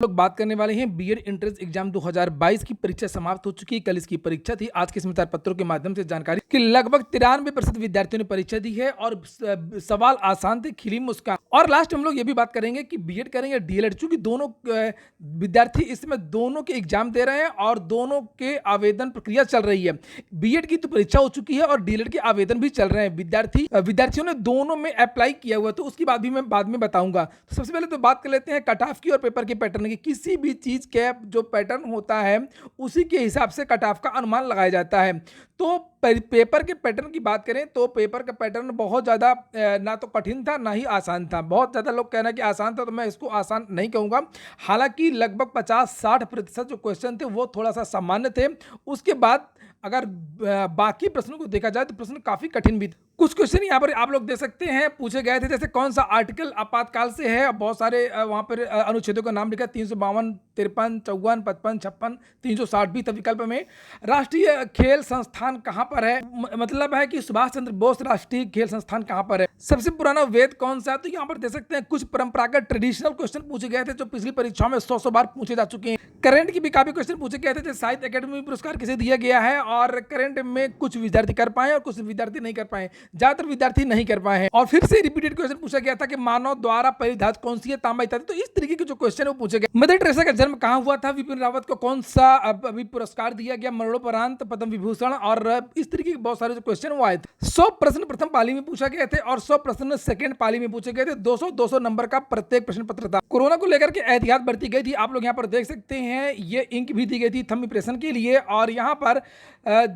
लोग बात करने वाले हैं बीएड एंट्रेंस एग्जाम 2022 की परीक्षा समाप्त हो चुकी है। कल इसकी परीक्षा थी। आज के समाचार पत्रों के माध्यम से जानकारी कि लगभग 93% विद्यार्थियों ने परीक्षा दी है और सवाल आसान थे, खिली मुस्कान। और लास्ट हम लोग ये भी बात करेंगे कि बीएड करेंगे डीएलएड, चूंकि दोनों विद्यार्थी इसमें दोनों के एग्जाम दे रहे हैं और दोनों के आवेदन प्रक्रिया चल रही है। बीएड की तो परीक्षा हो चुकी है और डीएलएड के आवेदन भी चल रहे हैं। विद्यार्थियों ने दोनों में अप्लाई किया हुआ, तो उसकी बात भी मैं बाद में बताऊंगा। तो सबसे पहले तो बात कर लेते हैं कट ऑफ की और पेपर के पैटर्न की। किसी भी चीज के जो पैटर्न होता है उसी के हिसाब से कट ऑफ का अनुमान लगाया जाता है। तो पेपर के पैटर्न की बात करें तो पेपर का पैटर्न बहुत ज़्यादा ना तो कठिन था ना ही आसान था। बहुत ज़्यादा लोग कहना कि आसान था, तो मैं इसको आसान नहीं कहूँगा। हालांकि लगभग 50-60% जो क्वेश्चन थे वो थोड़ा सा सामान्य थे। उसके बाद अगर बाकी प्रश्नों को देखा जाए तो प्रश्न काफ़ी कठिन भी थे। कुछ क्वेश्चन यहाँ पर आप लोग देख सकते हैं पूछे गए थे, जैसे कौन सा आर्टिकल आपातकाल से है। बहुत सारे वहाँ पर अनुच्छेदों का नाम लिखा, 352, 53, 54, 55, 56, 360 भी था विकल्प में। राष्ट्रीय खेल संस्थान कहाँ पर है, मतलब है कि सुभाष चंद्र बोस राष्ट्रीय खेल संस्थान कहाँ पर है। सबसे पुराना वेद कौन सा है, तो यहाँ पर देख सकते हैं कुछ परंपरागत ट्रेडिशनल क्वेश्चन पूछे गए थे जो पिछली परीक्षाओं में 100 बार पूछे जा चुके हैं। करंट की भी काफी क्वेश्चन पूछे गए थे, जैसे साहित्य अकेडमी पुरस्कार किसे दिया गया है, और करंट में कुछ विद्यार्थी कर पाए और कुछ विद्यार्थी नहीं कर पाए, ज्यादातर विद्यार्थी नहीं कर पाए हैं। और फिर से रिपीटेड क्वेश्चन पूछा गया था कि मानव द्वारा परिधात कौन सी है, तांबा इत्यादि। तो इस तरीके के जो क्वेश्चन है वो पूछे गए। मदर टेरेसा का जन्म कहाँ हुआ था, विपिन रावत को कौन सा अभी पुरस्कार दिया गया, मरणोपरांत, पद्म विभूषण, और इस तरीके के बहुत सारे जो क्वेश्चन वो आए थे। 100 प्रश्न प्रथम पाली में पूछा गए थे और 100 प्रश्न सेकंड पाली में पूछे गए थे। 200 नंबर का प्रत्येक प्रश्न पत्र था। कोरोना को लेकर के एहतियात बरती गई थी। आप लोग यहाँ पर देख सकते हैं ये इंक भी दी गई थी थंब इंप्रेशन के लिए, और यहाँ पर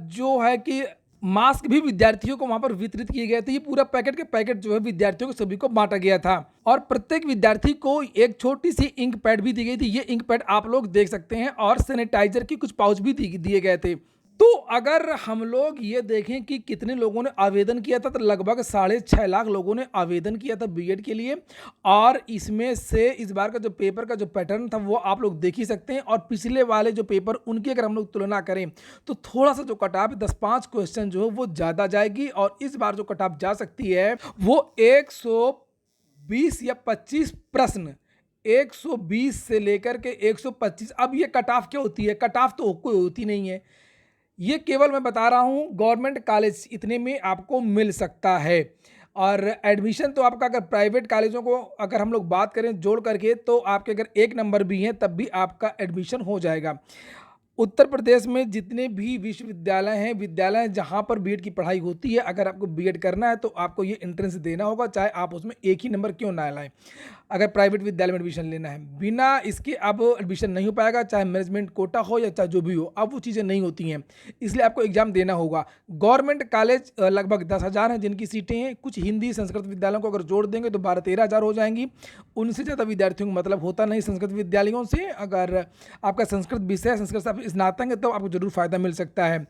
जो है कि मास्क भी विद्यार्थियों को वहां पर वितरित किए गए थे। ये पूरा पैकेट के पैकेट जो है विद्यार्थियों को सभी को बांटा गया था, और प्रत्येक विद्यार्थी को एक छोटी सी इंक पैड भी दी गई थी। ये इंक पैड आप लोग देख सकते हैं, और सैनिटाइजर के कुछ पाउच भी दिए गए थे। तो अगर हम लोग ये देखें कि कितने लोगों ने आवेदन किया था, तो लगभग 6.5 लाख लोगों ने आवेदन किया था बीएड के लिए। और इसमें से इस बार का जो पेपर का जो पैटर्न था वो आप लोग देख ही सकते हैं, और पिछले वाले जो पेपर उनकी अगर हम लोग तुलना करें तो थोड़ा सा जो कट ऑफ 10-5 क्वेश्चन जो है वो ज़्यादा जाएगी। और इस बार जो कट ऑफ जा सकती है वो 120 या 25 प्रश्न, 120 से लेकर के 125। अब ये कट ऑफ क्या होती है, कट ऑफ तो कोई होती नहीं है, ये केवल मैं बता रहा हूँ गवर्नमेंट कॉलेज इतने में आपको मिल सकता है। और एडमिशन तो आपका, अगर प्राइवेट कॉलेजों को अगर हम लोग बात करें जोड़ करके, तो आपके अगर 1 नंबर भी हैं तब भी आपका एडमिशन हो जाएगा। उत्तर प्रदेश में जितने भी विश्वविद्यालय हैं, विद्यालय जहां पर बीएड की पढ़ाई होती है, अगर आपको बीएड करना है तो आपको ये एंट्रेंस देना होगा, चाहे आप उसमें एक ही नंबर क्यों ना लाएं। अगर प्राइवेट विद्यालय में एडमिशन लेना है, बिना इसके अब एडमिशन नहीं हो पाएगा, चाहे मैनेजमेंट कोटा हो या चाहे जो भी हो, अब वो चीज़ें नहीं होती हैं, इसलिए आपको एग्जाम देना होगा। गवर्नमेंट कॉलेज लगभग 10,000 हैं जिनकी सीटें हैं। कुछ हिंदी संस्कृत विद्यालयों को अगर जोड़ देंगे तो 12-13 हज़ार हो जाएंगी। उनसे ज़्यादा विद्यार्थियों को मतलब होता नहीं संस्कृत विद्यालयों से। अगर आपका संस्कृत विषय, संस्कृत से स्नातक है, तो आपको जरूर फायदा मिल सकता है।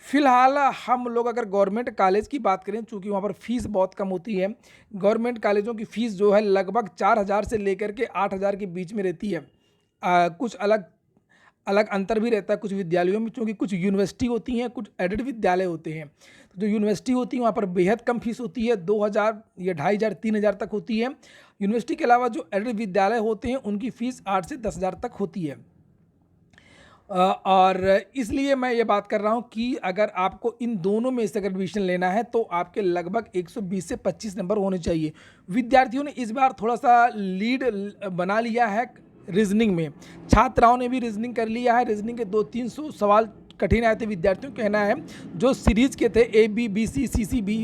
फिलहाल हम लोग अगर गवर्नमेंट कॉलेज की बात करें, चूंकि वहाँ पर फीस बहुत कम होती है, गवर्नमेंट कॉलेजों की फ़ीस जो है लगभग 4,000 से लेकर के 8,000 के बीच में रहती है। कुछ अलग अलग अंतर भी रहता है कुछ विद्यालयों में, क्योंकि कुछ यूनिवर्सिटी होती हैं, कुछ एडेड विद्यालय होते हैं। तो जो यूनिवर्सिटी होती है वहाँ पर बेहद कम फीस होती है, 2,000 या 2,500, 3,000 तक होती है। यूनिवर्सिटी के अलावा जो एडेड विद्यालय होते हैं उनकी फ़ीस 8 से 10,000 तक होती है। और इसलिए मैं ये बात कर रहा हूँ कि अगर आपको इन दोनों में से अगर एडमिशन लेना है तो आपके लगभग 120 से 25 नंबर होने चाहिए। विद्यार्थियों ने इस बार थोड़ा सा लीड बना लिया है रीजनिंग में। छात्राओं ने भी रीजनिंग कर लिया है। रीजनिंग के 200-300 सवाल कठिन आए थे, विद्यार्थियों को कहना है। जो सीरीज के थे A B B C C B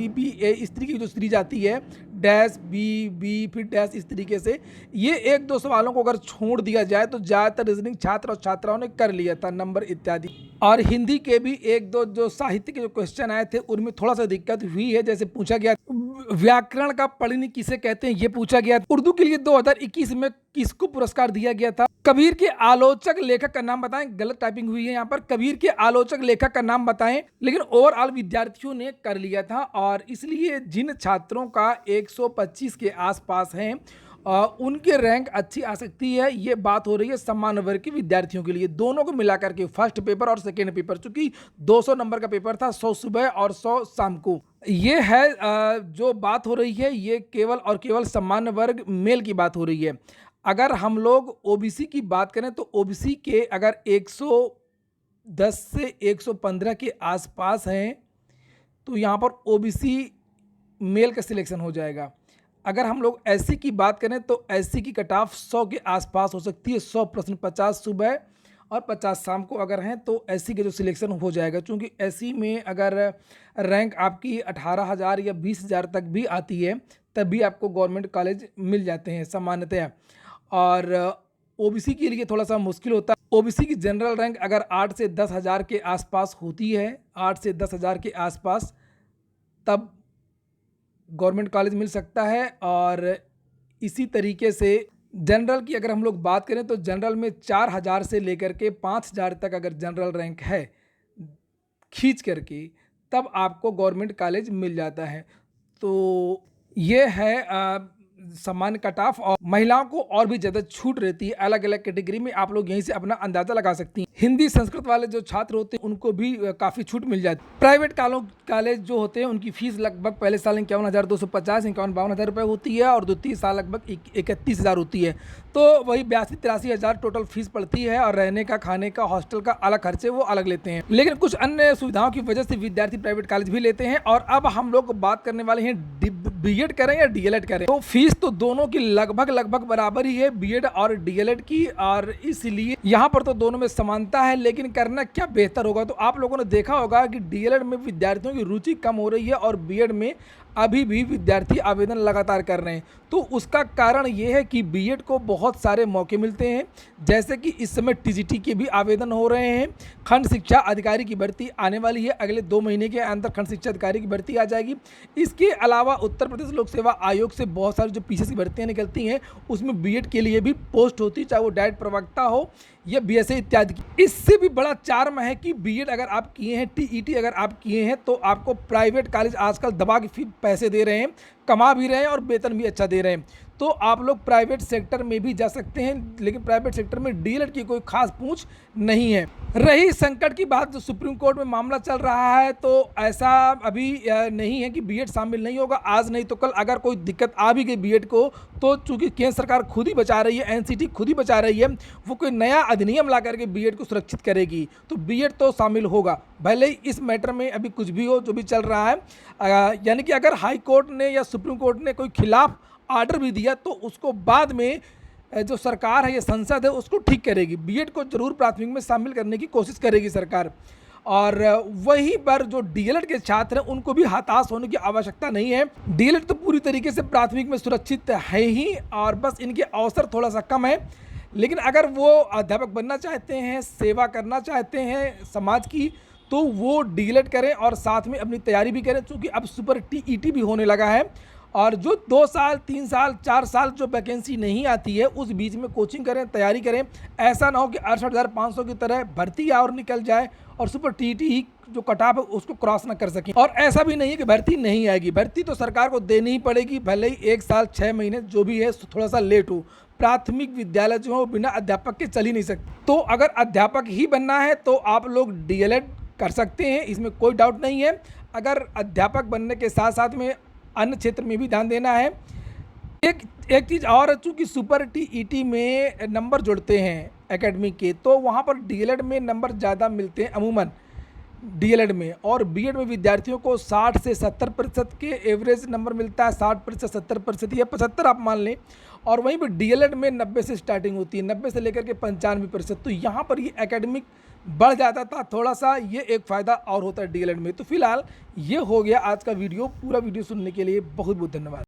A, इस तरीके की जो सीरीज आती है, डैश B फिर डैश, इस तरीके से ये 1-2 सवालों को अगर छोड़ दिया जाए तो ज़्यादातर रीजनिंग छात्र और छात्राओं ने कर लिया था, नंबर इत्यादि। और हिंदी के भी 1-2 जो साहित्य के जो क्वेश्चन आए थे उनमें थोड़ा सा दिक्कत हुई है। जैसे पूछा गया व्याकरण का पढ़नी किसे कहते हैं, ये पूछा गया। उर्दू के लिए 2021 में किसको पुरस्कार दिया गया था। कबीर के आलोचक लेखक का नाम बताएं। गलत टाइपिंग हुई है यहाँ पर, कबीर के आलोचक लेखक का नाम बताएं। लेकिन ओवरऑल विद्यार्थियों ने कर लिया था, और इसलिए जिन छात्रों का 125 के आसपास हैं उनके रैंक अच्छी आ सकती है। ये बात हो रही है सामान्य वर्ग के विद्यार्थियों के लिए, दोनों को मिलाकर के, फर्स्ट पेपर और सेकेंड पेपर। चूंकि 200 नंबर का पेपर था, 100 सुबह और 100 शाम को। ये है जो बात हो रही है, ये केवल और केवल सामान्य वर्ग मेल की बात हो रही है। अगर हम लोग ओबीसी की बात करें तो ओबीसी के अगर 110 से 115 के आसपास हैं तो यहाँ पर ओबीसी मेल का सिलेक्शन हो जाएगा। अगर हम लोग एससी की बात करें तो एससी की कट ऑफ 100 के आसपास हो सकती है। 100 प्रश्न 50 सुबह और 50 शाम को अगर हैं तो एससी के जो सिलेक्शन हो जाएगा, क्योंकि एससी में अगर रैंक आपकी 18,000 या 20,000 तक भी आती है तब भी आपको गवर्नमेंट कॉलेज मिल जाते हैं सामान्यतया। और ओबीसी के लिए थोड़ा सा मुश्किल होता है। ओबीसी की जनरल रैंक अगर 8 से 10,000 के आसपास होती है, 8 से 10,000 के आसपास, तब गवर्नमेंट कॉलेज मिल सकता है। और इसी तरीके से जनरल की अगर हम लोग बात करें तो जनरल में 4,000 से लेकर के 5,000 तक अगर जनरल रैंक है खींच करके, तब आपको गवर्नमेंट कॉलेज मिल जाता है। तो ये है सामान्य कट ऑफ। और महिलाओं को और भी ज़्यादा छूट रहती है अलग अलग कैटेगरी में, आप लोग यहीं से अपना अंदाज़ा लगा सकती हैं। हिंदी संस्कृत वाले जो छात्र होते हैं उनको भी काफ़ी छूट मिल जाती है। प्राइवेट कॉलेज जो होते हैं उनकी फीस लगभग पहले साल 51,250 51,52,000 रुपये होती है और द्वितीय साल लगभग 31,000 होती है। तो वही 82-83,000 टोटल फीस पड़ती है और रहने का, खाने का, हॉस्टल का अलग खर्चे वो अलग लेते हैं। लेकिन कुछ अन्य सुविधाओं की वजह से विद्यार्थी प्राइवेट कॉलेज भी लेते हैं। और अब हम लोग बात करने वाले हैं बीएड करें या डीएलएड करें। तो फीस तो दोनों की लगभग बराबर ही है, बीएड और डीएलएड की, और इसलिए यहाँ पर तो दोनों में समानता है। लेकिन करना क्या बेहतर होगा, तो आप लोगों ने देखा होगा कि डीएलएड में विद्यार्थियों की रुचि कम हो रही है और बीएड में अभी भी विद्यार्थी आवेदन लगातार कर रहे हैं। तो उसका कारण ये है कि बीएड को बहुत सारे मौके मिलते हैं, जैसे कि इस समय टीजीटी के भी आवेदन हो रहे हैं। खंड शिक्षा अधिकारी की भर्ती आने वाली है, अगले 2 महीने के अंदर खंड शिक्षा अधिकारी की भर्ती आ जाएगी। इसके अलावा उत्तर प्रदेश लोक सेवा आयोग से बहुत सारी जो पीसीएस की भर्तियाँ निकलती हैं उसमें बीएड के लिए भी पोस्ट होती है, चाहे वो डायरेक्ट प्रवक्ता हो या बीएसए इत्यादि की। इससे भी बड़ा चार्म है कि बीएड अगर आप किए हैं, टीईटी अगर आप किए हैं, तो आपको प्राइवेट कॉलेज आजकल दबा के पैसे दे रहे हैं, कमा भी रहे हैं और वेतन भी अच्छा दे रहे हैं। तो आप लोग प्राइवेट सेक्टर में भी जा सकते हैं, लेकिन प्राइवेट सेक्टर में डीएलएड की कोई खास पूछ नहीं है। रही संकट की बात, जो सुप्रीम कोर्ट में मामला चल रहा है, तो ऐसा अभी नहीं है कि बीएड शामिल नहीं होगा। आज नहीं तो कल अगर कोई दिक्कत आ भी गई बीएड को, तो चूंकि केंद्र सरकार खुद ही बचा रही है, एनसीटी खुद ही बचा रही है, वो कोई नया अधिनियम ला करके बीएड को सुरक्षित करेगी, तो बीएड तो शामिल होगा, भले ही इस मैटर में अभी कुछ भी हो जो भी चल रहा है। यानी कि अगर हाई कोर्ट ने या सुप्रीम कोर्ट ने कोई खिलाफ आर्डर भी दिया तो उसको बाद में जो सरकार है या संसद है उसको ठीक करेगी। बीएड को जरूर प्राथमिक में शामिल करने की कोशिश करेगी सरकार। और वहीं पर जो डीएलएड के छात्र हैं उनको भी हताश होने की आवश्यकता नहीं है। डीएलएड तो पूरी तरीके से प्राथमिक में सुरक्षित है ही, और बस इनके अवसर थोड़ा सा कम है। लेकिन अगर वो अध्यापक बनना चाहते हैं, सेवा करना चाहते हैं समाज की, तो वो डीएलएड करें और साथ में अपनी तैयारी भी करें, क्योंकि अब सुपर टीईटी भी होने लगा है। और जो 2 साल 3 साल 4 साल जो वैकेंसी नहीं आती है उस बीच में कोचिंग करें, तैयारी करें। ऐसा ना हो कि 68,500 की तरह भर्ती और निकल जाए और सुपर टीईटी जो कटाव है उसको क्रॉस ना कर सकें। और ऐसा भी नहीं है कि भर्ती नहीं आएगी, भर्ती तो सरकार को देनी ही पड़ेगी, भले ही 1 साल 6 महीने जो भी है थोड़ा सा लेट हो। प्राथमिक विद्यालय जो है बिना अध्यापक के चल ही नहीं सकते। तो अगर अध्यापक ही बनना है तो आप लोग डीएलएड कर सकते हैं, इसमें कोई डाउट नहीं है। अगर अध्यापक बनने के साथ साथ में अन्य क्षेत्र में भी ध्यान देना है। एक चीज़ और, चूँकि सुपर टीईटी में नंबर जुड़ते हैं एकेडमिक के, तो वहाँ पर डीएलएड में नंबर ज़्यादा मिलते हैं अमूमन डीएलएड में। और बीएड में विद्यार्थियों को 60 से 70% के एवरेज नंबर मिलता है, 60% 70% या 75 आप मान लें। और वहीं पर डीएलएड में 90 से स्टार्टिंग होती है, 90 से लेकर के 95%। तो यहाँ पर ये एकेडमिक बढ़ जाता था थोड़ा सा, ये एक फ़ायदा और होता है डीएलएड में। तो फिलहाल ये हो गया आज का वीडियो। पूरा वीडियो सुनने के लिए बहुत बहुत धन्यवाद।